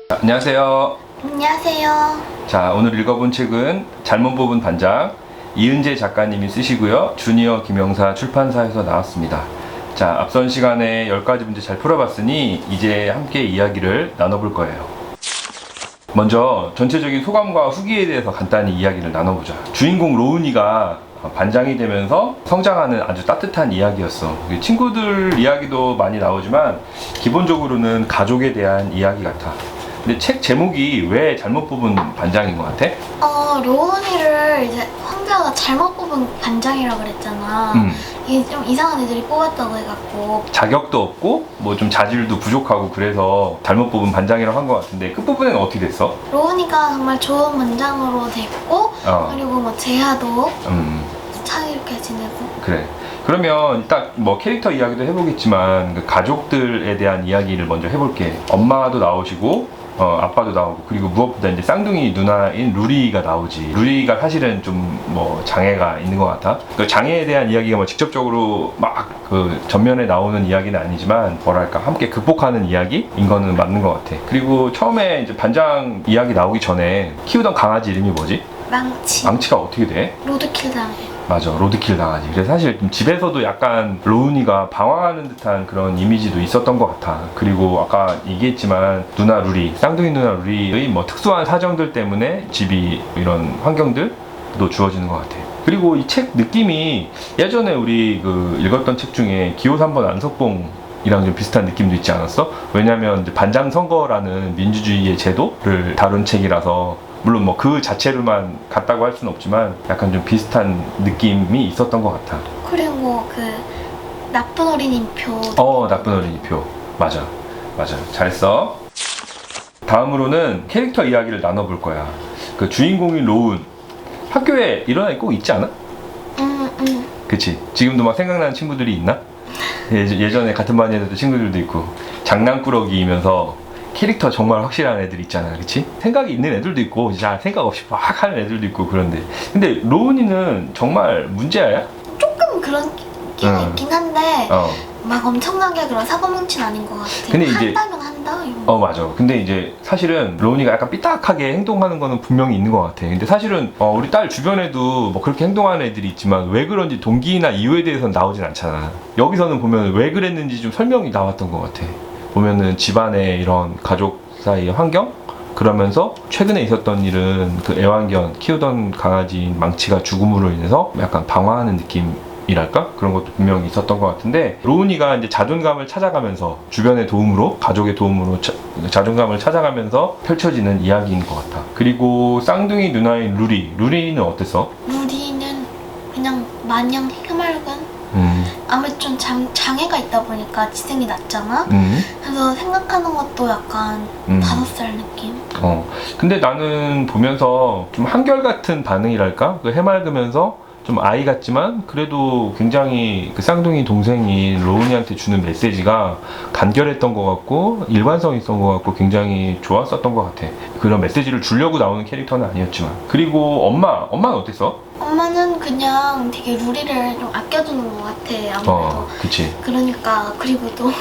안녕하세요. 안녕하세요. 자, 오늘 읽어본 책은 잘못 뽑은 반장, 이은재 작가님이 쓰시고요. 주니어 김영사 출판사에서 나왔습니다. 자, 앞선 시간에 10가지 문제 잘 풀어봤으니 이제 함께 이야기를 나눠볼 거예요. 먼저 전체적인 소감과 후기에 대해서 간단히 이야기를 나눠보자. 주인공 로운이가 반장이 되면서 성장하는 아주 따뜻한 이야기였어. 친구들 이야기도 많이 나오지만 기본적으로는 가족에 대한 이야기 같아. 근데 책 제목이 왜 잘못 뽑은 반장인 것 같아? 로운이를 이제 황제가 잘못 뽑은 반장이라고 그랬잖아. 이게 좀 이상한 애들이 뽑았다고 해갖고. 자격도 없고 뭐 좀 자질도 부족하고 그래서 잘못 뽑은 반장이라고 한 것 같은데 끝부분에는 어떻게 됐어? 로운이가 정말 좋은 반장으로 됐고, 그리고 뭐 제아도 사이좋게 지내고. 그래. 그러면 딱 뭐 캐릭터 이야기도 해보겠지만 그 가족들에 대한 이야기를 먼저 해볼게. 엄마도 나오시고 아빠도 나오고, 그리고 무엇보다 이제 쌍둥이 누나인 루리가 나오지. 루리가 사실은 좀 뭐 장애가 있는 것 같아. 그 장애에 대한 이야기가 뭐 직접적으로 막 그 전면에 나오는 이야기는 아니지만 뭐랄까 함께 극복하는 이야기인 거는 맞는 것 같아. 그리고 처음에 이제 반장 이야기 나오기 전에 키우던 강아지 이름이 뭐지? 망치. 망치가 어떻게 돼? 로드킬 당해. 맞아, 로드킬 당하지. 그래서 사실 집에서도 약간 로운이가 방황하는 듯한 그런 이미지도 있었던 것 같아. 그리고 아까 얘기했지만 누나 루리, 쌍둥이 누나 루리의 뭐 특수한 사정들 때문에 집이 이런 환경들도 주어지는 것 같아. 그리고 이 책 느낌이 예전에 우리 그 읽었던 책 중에 기호 3번 안석봉이랑 좀 비슷한 느낌도 있지 않았어? 왜냐면 이제 반장 선거라는 민주주의의 제도를 다룬 책이라서, 물론 뭐 그 자체로만 같다고 할 수는 없지만 약간 좀 비슷한 느낌이 있었던 것 같아. 그리고 그 나쁜 어린이표. 나쁜 어린이표. 맞아. 잘 써. 다음으로는 캐릭터 이야기를 나눠볼 거야. 그 주인공인 로운. 학교에 이런 아이 꼭 있지 않아? 그치? 지금도 막 생각나는 친구들이 있나? 예전에 같은 반에 있던 친구들도 있고, 장난꾸러기이면서 캐릭터 정말 확실한 애들 있잖아, 그치? 생각이 있는 애들도 있고 잘 생각 없이 막 하는 애들도 있고. 그런데 근데 로운이는 정말 문제아야? 조금 그런 끼는 있긴 한데 막 엄청나게 그런 사고뭉치는 아닌 것 같아. 근데 이제 한다면 한다 이런. 맞아. 근데 이제 사실은 로운이가 약간 삐딱하게 행동하는 거는 분명히 있는 것 같아. 근데 사실은 우리 딸 주변에도 뭐 그렇게 행동하는 애들이 있지만 왜 그런지 동기나 이유에 대해서는 나오진 않잖아. 여기서는 보면 왜 그랬는지 좀 설명이 나왔던 것 같아. 보면은 집안의 이런 가족 사이의 환경? 그러면서 최근에 있었던 일은 그 애완견 키우던 강아지인 망치가 죽음으로 인해서 약간 방황하는 느낌이랄까? 그런 것도 분명히 있었던 것 같은데, 로운이가 이제 자존감을 찾아가면서 주변의 도움으로, 가족의 도움으로 자존감을 찾아가면서 펼쳐지는 이야기인 것 같아. 그리고 쌍둥이 누나인 루리는 어땠어? 루리는 그냥 마냥 해맑은, 아무래도 좀 장애가 있다 보니까 지생이 낮잖아. 그래서 생각하는 것도 약간 5살 느낌. 근데 나는 보면서 좀 한결같은 반응이랄까? 그 해맑으면서 좀 아이 같지만 그래도 굉장히 그 쌍둥이 동생인 로운이한테 주는 메시지가 간결했던 것 같고 일관성 있었던 것 같고 굉장히 좋았었던 것 같아. 그런 메시지를 주려고 나오는 캐릭터는 아니었지만. 그리고 엄마는 어땠어? 엄마는 그냥 되게 루리를 좀 아껴주는 것 같아, 아무래도. 그치. 그러니까. 그리고 또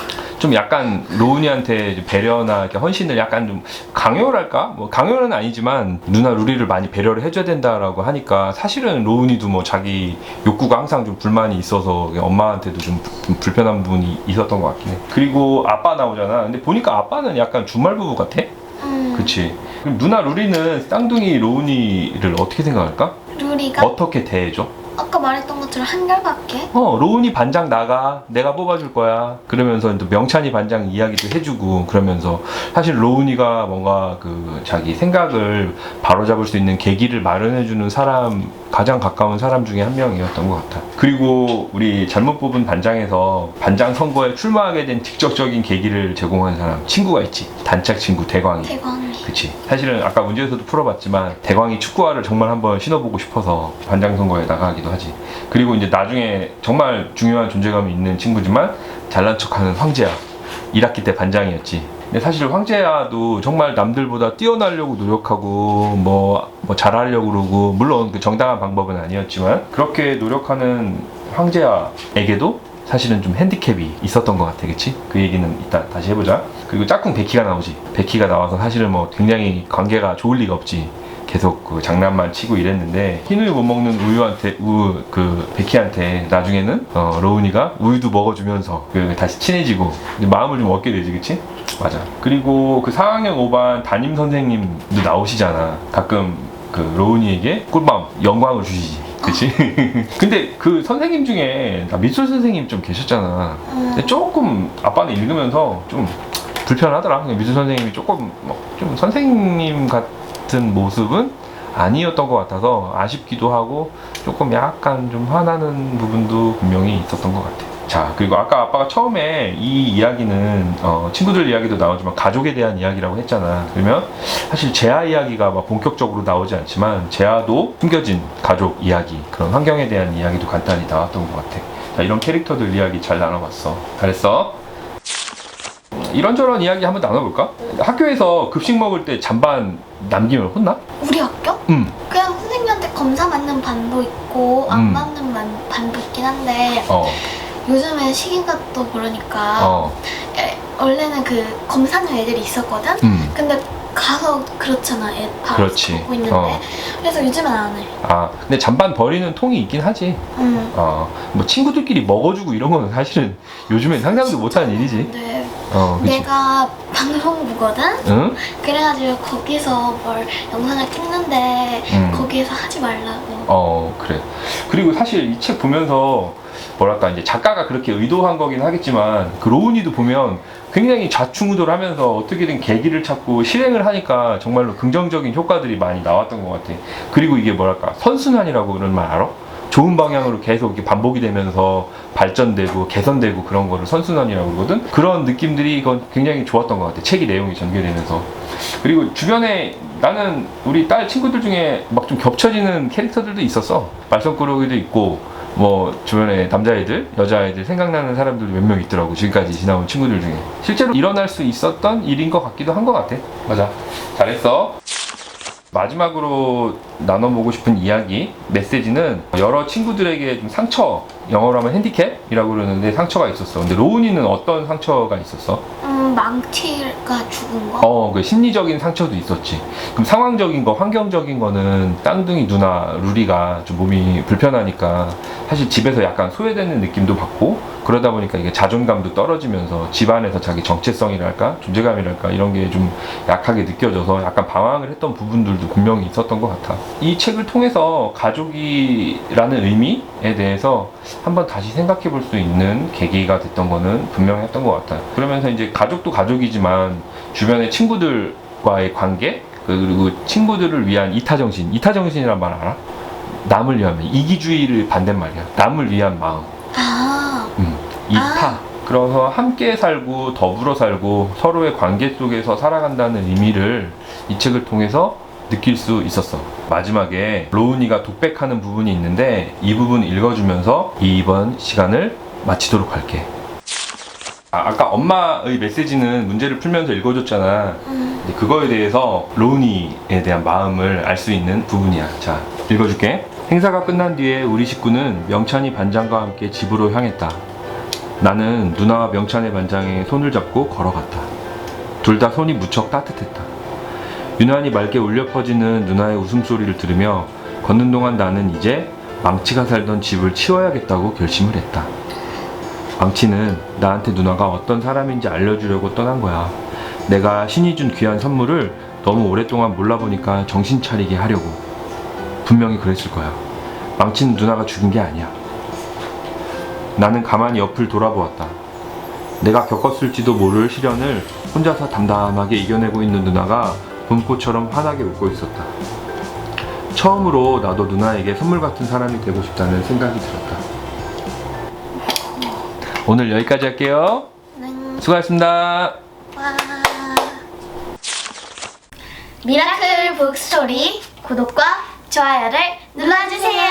좀 약간 로운이한테 배려나 이렇게 헌신을 약간 좀 강요랄까? 뭐 강요는 아니지만 누나 루리를 많이 배려를 해줘야 된다라고 하니까, 사실은 로운이도 뭐 자기 욕구가 항상 좀 불만이 있어서 엄마한테도 좀 불편한 부분이 있었던 것 같긴 해. 그리고 아빠 나오잖아. 근데 보니까 아빠는 약간 주말부부 같아? 그치. 그럼 누나 루리는 쌍둥이 로운이를 어떻게 생각할까? 루리가 어떻게 대해줘? 아까 말했던 것처럼 한결같게. 로운이 반장 나가, 내가 뽑아줄 거야. 그러면서 또 명찬이 반장 이야기도 해주고, 그러면서 사실 로운이가 뭔가 그 자기 생각을 바로잡을 수 있는 계기를 마련해주는 사람, 가장 가까운 사람 중에 한 명이었던 것 같아. 그리고 우리 잘못 뽑은 반장에서 반장 선거에 출마하게 된 직접적인 계기를 제공한 사람, 친구가 있지. 단짝 친구 대광이. 그치. 사실은 아까 문제에서도 풀어봤지만 대광이 축구화를 정말 한번 신어보고 싶어서 반장 선거에 나가기도 하지. 그리고 이제 나중에 정말 중요한 존재감이 있는 친구지만 잘난 척하는 황제야. 1학기 때 반장이었지. 근데 사실 황제야도 정말 남들보다 뛰어나려고 노력하고 뭐 잘하려고 그러고, 물론 그 정당한 방법은 아니었지만 그렇게 노력하는 황제야에게도 사실은 좀 핸디캡이 있었던 것 같아, 그치? 그 얘기는 이따 다시 해보자. 그리고 짝꿍 베키가 나오지. 베키가 나와서 사실은 뭐 굉장히 관계가 좋을 리가 없지. 계속 그 장난만 치고 이랬는데 흰우유 못 먹는 우유한테 베키한테 나중에는 로운이가 우유도 먹어주면서 다시 친해지고 마음을 좀 얻게 되지, 그치? 맞아. 그리고 그 4학년 5반 담임 선생님도 나오시잖아. 가끔 그 로운이에게 꿀밤 영광을 주시지, 그치? 근데 그 선생님 중에 나 미술 선생님 좀 계셨잖아. 근데 조금 아빠는 읽으면서 좀 불편하더라. 미술 선생님이 조금 좀 선생님 같은 모습은 아니었던 것 같아서 아쉽기도 하고 조금 약간 좀 화나는 부분도 분명히 있었던 것 같아. 자, 그리고 아까 아빠가 처음에 이 이야기는 친구들 이야기도 나오지만 가족에 대한 이야기라고 했잖아. 그러면 사실 재아 이야기가 막 본격적으로 나오지 않지만 재아도 숨겨진 가족 이야기, 그런 환경에 대한 이야기도 간단히 나왔던 것 같아. 자, 이런 캐릭터들 이야기 잘 나눠봤어. 잘했어. 이런저런 이야기 한번 나눠볼까? 학교에서 급식 먹을 때 잔반 남기면 혼나? 우리 학교? 그냥 선생님한테 검사 맞는 반도 있고 안 맞는 반도 있긴 한데 요즘에 시기가 또 그러니까 원래는 그 검사는 애들이 있었거든? 근데 가서 그렇잖아. 애 바로 보고 있는데 그래서 요즘은 안 해. 아, 근데 잔반 버리는 통이 있긴 하지. 뭐 친구들끼리 먹어주고 이런 거는 사실은 요즘엔 상상도 못하는 일이지. 네. 그치? 내가 방송부거든? 응? 그래가지고 거기서 뭘 영상을 찍는데 거기에서 하지 말라고. 그래. 그리고 사실 이 책 보면서 뭐랄까 이제 작가가 그렇게 의도한 거긴 하겠지만 그 로운이도 보면 굉장히 좌충우돌하면서 어떻게든 계기를 찾고 실행을 하니까 정말로 긍정적인 효과들이 많이 나왔던 것 같아. 그리고 이게 뭐랄까 선순환이라고 그런 말 알아? 좋은 방향으로 계속 이렇게 반복이 되면서 발전되고 개선되고 그런 거를 선순환이라고 그러거든? 그런 느낌들이 이건 굉장히 좋았던 것 같아. 책이 내용이 전개되면서. 그리고 주변에 나는 우리 딸 친구들 중에 막 좀 겹쳐지는 캐릭터들도 있었어. 말썽꾸러기도 있고 뭐 주변에 남자애들, 여자애들 생각나는 사람들도 몇 명 있더라고. 지금까지 지나온 친구들 중에 실제로 일어날 수 있었던 일인 것 같기도 한 것 같아. 맞아. 잘했어. 마지막으로 나눠보고 싶은 이야기, 메시지는 여러 친구들에게 좀 상처, 영어로 하면 핸디캡이라고 그러는데 상처가 있었어. 근데 로운이는 어떤 상처가 있었어? 망치가 죽은 거? 그 심리적인 상처도 있었지. 그럼 상황적인 거, 환경적인 거는 쌍둥이 누나 루리가 좀 몸이 불편하니까 사실 집에서 약간 소외되는 느낌도 받고 그러다 보니까 이게 자존감도 떨어지면서 집안에서 자기 정체성이랄까 존재감이랄까 이런 게 좀 약하게 느껴져서 약간 방황을 했던 부분들도 분명히 있었던 것 같아. 이 책을 통해서 가족이라는 의미에 대해서 한번 다시 생각해 볼 수 있는 계기가 됐던 거는 분명했던 것 같아. 그러면서 이제 가족도 가족이지만 주변의 친구들과의 관계 그리고 친구들을 위한 이타정신이란 말 알아? 남을 위한 이기주의를 반대말이야. 남을 위한 마음. 이타. 그래서 함께 살고 더불어 살고 서로의 관계 속에서 살아간다는 의미를 이 책을 통해서 느낄 수 있었어. 마지막에 로운이가 독백하는 부분이 있는데 이 부분 읽어주면서 이번 시간을 마치도록 할게. 아까 엄마의 메시지는 문제를 풀면서 읽어줬잖아. 근데 그거에 대해서 로운이에 대한 마음을 알 수 있는 부분이야. 자, 읽어줄게. 행사가 끝난 뒤에 우리 식구는 명찬이 반장과 함께 집으로 향했다. 나는 누나와 명찬의 반장의 손을 잡고 걸어갔다. 둘 다 손이 무척 따뜻했다. 유난히 맑게 울려 퍼지는 누나의 웃음소리를 들으며 걷는 동안 나는 이제 망치가 살던 집을 치워야겠다고 결심을 했다. 망치는 나한테 누나가 어떤 사람인지 알려주려고 떠난 거야. 내가 신이 준 귀한 선물을 너무 오랫동안 몰라보니까 정신 차리게 하려고. 분명히 그랬을 거야. 망치는 누나가 죽인 게 아니야. 나는 가만히 옆을 돌아보았다. 내가 겪었을지도 모를 시련을 혼자서 담담하게 이겨내고 있는 누나가 봄꽃처럼 환하게 웃고 있었다. 처음으로 나도 누나에게 선물 같은 사람이 되고 싶다는 생각이 들었다. 오늘 여기까지 할게요. 수고하셨습니다. 와. 미라클 북스토리 구독과 좋아요를 눌러주세요.